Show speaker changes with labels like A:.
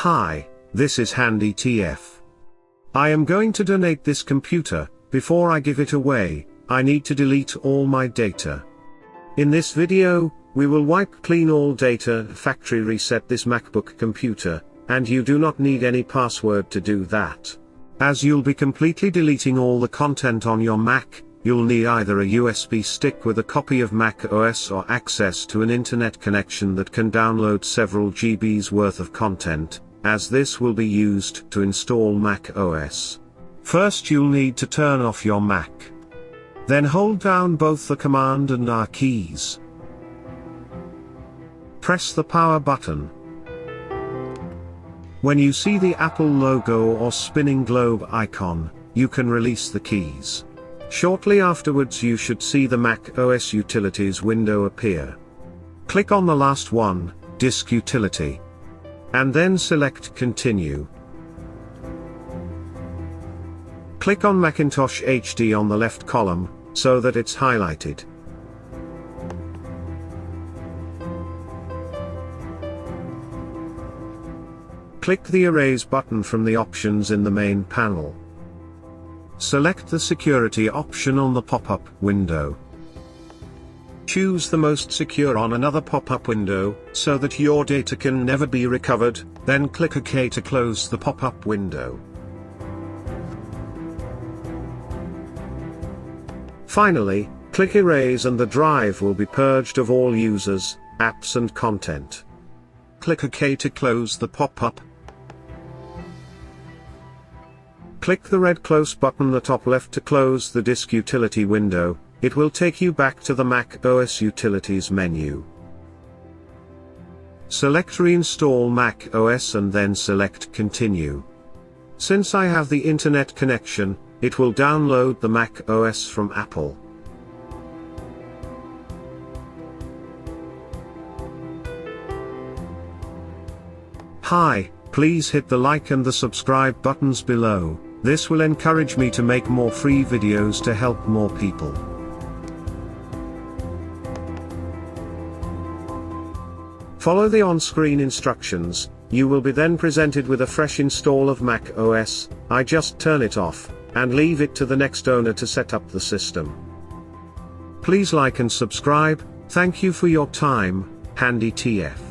A: Hi, this is Handy TF. I am going to donate this computer. Before I give it away, I need to delete all my data. In this video, we will wipe clean all data, factory reset this MacBook computer, and you do not need any password to do that. As you'll be completely deleting all the content on your Mac, you'll need either a USB stick with a copy of macOS or access to an internet connection that can download several GBs worth of content, as this will be used to install macOS. First you'll need to turn off your Mac. Then hold down both the Command and R keys. Press the power button. When you see the Apple logo or spinning globe icon, you can release the keys. Shortly afterwards you should see the macOS Utilities window appear. Click on the last one, Disk Utility. And then select Continue. Click on Macintosh HD on the left column, so that it's highlighted. Click the Erase button from the options in the main panel. Select the security option on the pop-up window. Choose the most secure on another pop-up window, so that your data can never be recovered, then click OK to close the pop-up window. Finally, click Erase and the drive will be purged of all users, apps and content. Click OK to close the pop-up. Click the red close button on the top left to close the Disk Utility window. It will take you back to the macOS Utilities menu. Select Reinstall macOS and then select Continue. Since I have the internet connection, it will download the macOS from Apple. Hi, please hit the like and the subscribe buttons below. This will encourage me to make more free videos to help more people. Follow the on-screen instructions. You will be then presented with a fresh install of macOS. I just turn it off, and leave it to the next owner to set up the system. Please like and subscribe. Thank you for your time, Handy TF.